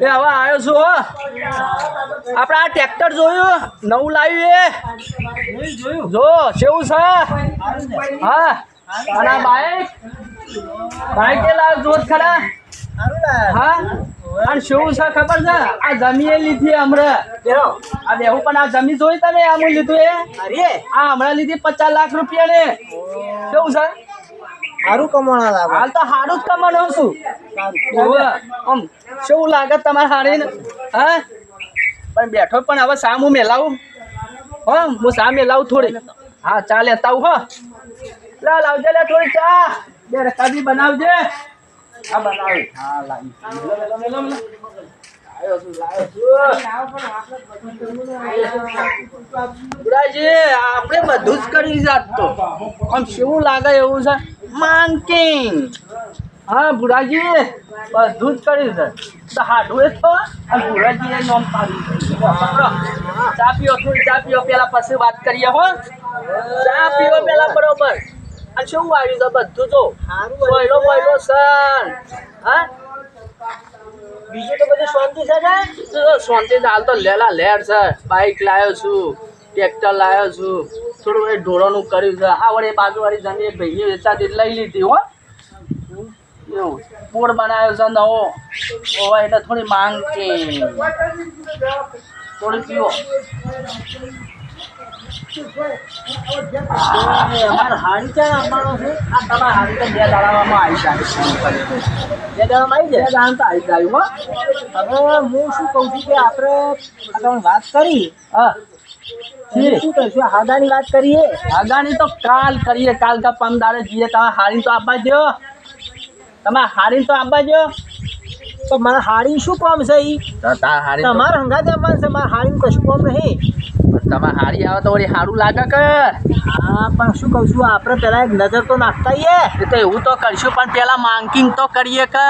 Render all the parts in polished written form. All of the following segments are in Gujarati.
એ હવે આવ્યો છું હો. આપણે આ ટ્રેક્ટર જોયું નવું લાવ્યું એ જો કેવું છે. હા અને આ બાઈક એ લાવ જોત ખરા. હા અને શું છે ખબર છે આ જમીએ લીધી હમણાં આ બેહું પણ આ જમી જોઈ તમે આમ લીધું એ આ હમણાં લીધી 50 લાખ રૂપિયા ને. કેવું છે સારું કમાણા લાગે. હાલ તો સારું જ કમાવાનું છું. આમ શું લાગે તમારે હારીને. હા પણ બેઠો પણ હવે શા હું મેલાવું. હા હું શા મેલાવું થોડી. હા ચા લેતા આવું હો. લાવજે લે થોડી ચા 2 રકાબી બનાવજે. હા બનાવી. હા લાવી આપણે બધું જ કરી જાત તો આમ કેવું લાગે એવું છે માંકિંગ. હા ભુરાજી બધું જ કર્યું છે તો હાડું એ તો ભુરાજી એ નોમ પાડ્યું. ચા પીઓ થોડી ચા પીઓ પેલા પછી વાત કરીએ હો. ચા પીઓ પેલા બરોબર. અને શું આવ્યું છે બધું જો કોયલો કોયલો સન. હા બીજું તો બધું શાંતિ છે ને. શાંતિ હાલ તો લેલા લેર છે. બાઈક લાવ્યો છું ટ્રેક્ટર લાવ્યો છું થોડું એ ઢોરોનું કર્યું છે. આ વળી બાજુવાળી જમીન એક ભાઈની વેચાતી લઈ લીધી હો. એવું બોર્ડ બનાવ્યો છે નવો ઓવા એટલે થોડી માંગ છે. થોડી પીવો. અમારે હાડી ક્યાં આપવાનો છે. આ તમારા હારી તો 2 દાડામાં આવી જાય. 2 દાડામાં આવી જાય. 2 દાડા તો આવી જાય હો. હવે હું શું કહું છું કે આપણે તમે વાત કરી. હા શું કહીશું હાદાની વાત કરીએ. આગાની તો કાલ કરીએ. કાલ કા પમદારે જઈએ. તમે હારી તો આપવા દો. તમે હારી તો આપવા દો. તો મારે હાડી શું કામ છે ઈ. હારી તમારે હંગાતે આપવાનું છે. મારે હાડીનું કશું કામ નહીં. તમે હારી આવે તો વળી સારું લાગે કે. હા પણ શું કહું છું આપણે પેલા એક નજર તો નાખતા આવીએ. એ તો એવું તો કરશું પણ પેલા માંકિંગ તો કરીએ કે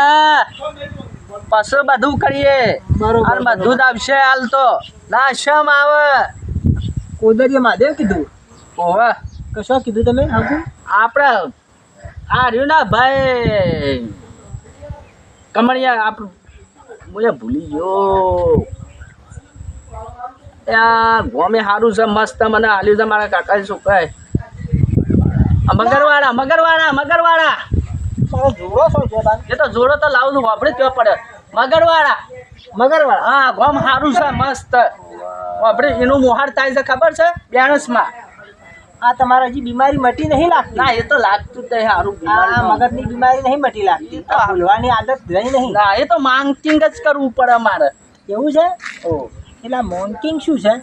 પછી બધું કરીએ. બરોબર અને બધું જ આવશે હાલ તો ના શમ આવે. કોદરિયા મહાદેવ કીધું. ઓવે કશો કીધું તમે આપણે આ રહ્યું ને ભાઈ કમળિયા આપણું બોલે ભૂલી ગયો યાર. ગોમે સારું છે મસ્ત મને હાલ્યું છે મારા કાકા શું કહે મગરવાડા મગરવાડા મગરવાડા. મારો જોડો શું છે તાર? એ તો જોડો તો લાવું છું વાપરે ત્યાં પડે મગરવાડા. મગરવાડા. હા ગોમ સારું છે મસ્ત વાપરે એનું મોહાર થાય છે ખબર છે બેણસમાં. આ તમારે હજી બીમારી મટી નહીં લાગતી. ના એ તો લાગતું જ સારું. આ મગજની બીમારી નહીં મટી લાગતી. આ ભૂલવાની આદત રહી નહીં. ના એ તો માંકિંગ જ કરવું પડે મારે. એવું છે. ઓ એટલે મોન્કિંગ શું છે.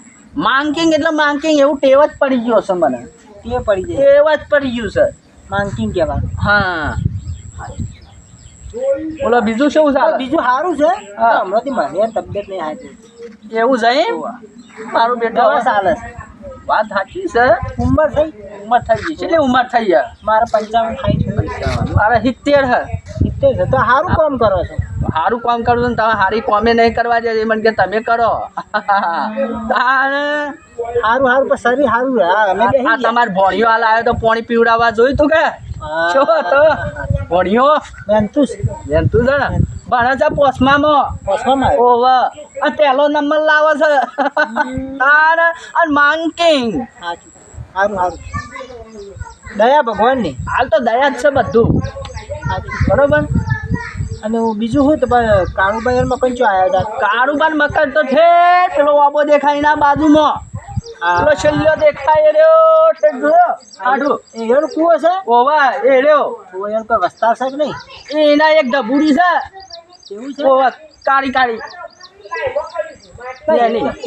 માંકિંગ એટલે માંકિંગ એવું ટેવ જ પડી ગયો છે મને. તે પડી જાય. ટેવ જ પડી ગયું છે. માંકિંગ કહેવાનું. હા બોલો બીજું શું છે. બીજું સારું છે. હા. હમણાંથી મને તબિયત નહીં હાચી. એવું છે એમ? મારું બેટો દવા ચાલે છે. વાત સાચી છે. ઉંમર થઈ. ઉંમર થઈ ગઈ છે એટલે ઉંમર થઈ ગયા. મારે 55 થાય છે. મારે 70 છે. 70 છે તો સારું કામ કરો છો. સારું કામ કરું છું ને તમે સારી કોમે નહીં કરવા દે મને કે તમે કરો. સારું સારું પણ શરીર સારું રહે. હા અમે આ તમારે ભોળિયો હાલ આવ્યો તો પાણી પીવડાવવા જોયું તું કે શું હતો ભોળિયો બેનતું તું છે ને ભણે છે પોસમામાં. ઓવે આ પહેલો નંબર લાવે છે. અને માંકિંગ સાચું સારું સારું દયા ભગવાનની. હાલ તો દયા જ છે બધું બરોબર. અને બીજું શું તો કાળુભાઈ મકન ચો આવ્યા હતા. કાળુબાન મકર તો છે પેલો વાબો દેખાય ના બાજુમાં પેલો છેલ્લો દેખાય રહ્યો છે જોયો આડું એનો કૂવો છે. ઓવા એ રહ્યો કૂવો એનો કોઈ વસ્તાર છે કે નહીં. એના એક ડબુડી છે. એવું છે. ઓવા કાળી કાળી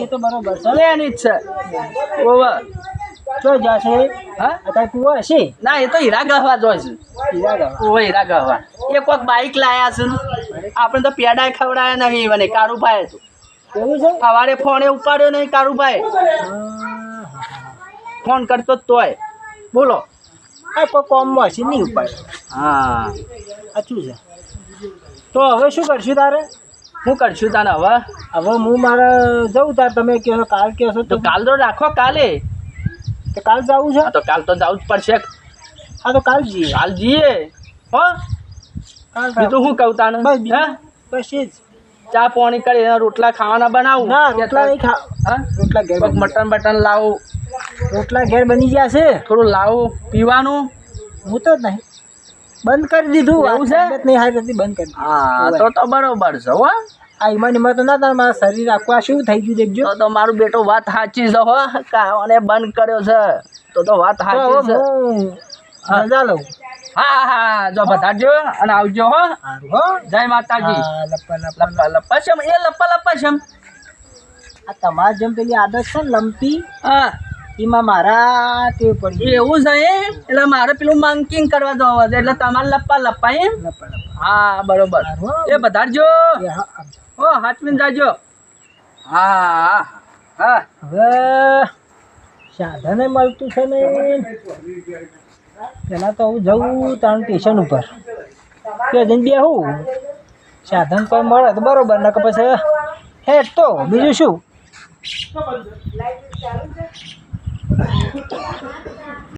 એ તો બરોબર છે. લેની જ છે. ઓવા ચો જશે. હા અત્યારે કૂવો હશે. ના એ તો હીરા ગહવા જોઈશે. ઓવા હીરા ગહવા એ કોઈક બાઈક લાયા છે ને. આપણે તો પેડા ખવડાયા નહીં મને કાળુભાઈ તો એવું છે. સવારે ફોને ઉપાડ્યો નહીં કાળુભાઈ. ફોન કરતો જ તોય બોલો. આ કોઈ કોમમાં હશે નહીં ઉપાડે. હા સાચું છે. તો હવે શું કરશું તારે. હું કરશું તને હવે હું મારે જવું તાર તમે કહો કાલ કહો તો કાલ તો રાખો કાલે. તો કાલ જવું છે. તો કાલ તો જવું જ પડશે. હા તો કાલ જઈએ. કાલ જઈએ હો. બીજું શું કહું તાને બસ એ જ. ચા પાણી કરી એના રોટલા ખાવાના બનાવું ના રોટલા નહીં ખા હા રોટલા ઘેર કોક મટન બટન લાવું રોટલા ઘેર બની ગયા છે થોડું લાવું પીવાનું હું તો જ નહીં બંધ કરી દીધું એવું છે? તબિયત નહીં હારી હતી બંધ કરી દીધું. હા તો બરોબર છે હો આ ઈમાં તો ના થાય મારા શરીર આખું આ શું થઈ ગયું દેખજો તો મારું બેટો વાત સાચી છે હો કાવાને બંધ કર્યો છે તો વાત તો સાચી હવે છે હું રજા લઉં હા હા જો બધાજો અને આવજો હો સારું હો જય માતાજી હા, લપ્પા લપ્પા લપ્પા લપ્પા છે એ લપ્પા લપ્પા છે આ તમારે જેમ પેલી આદત છે ને લંપી હા એમાં મારા તે પડી એવું છે એટલે મારે પેલું મંકિંગ કરવા જવા છે એટલે તમારે લપ્પા લપ્પા એમ લપ્પા લપ્પા હા બરોબર સારું હો. એ બધાજો એ હા, આવજો. હો હાચવીને જાજો હા હા હવે સાધને મળતું છે ને પેલા તો હું જઉં તાણ સ્ટેશન ઉપર ત્યાં જઈને બેહું સાધન કોઈ મળે તો બરોબર ને પછી હેઠ તો બીજું શું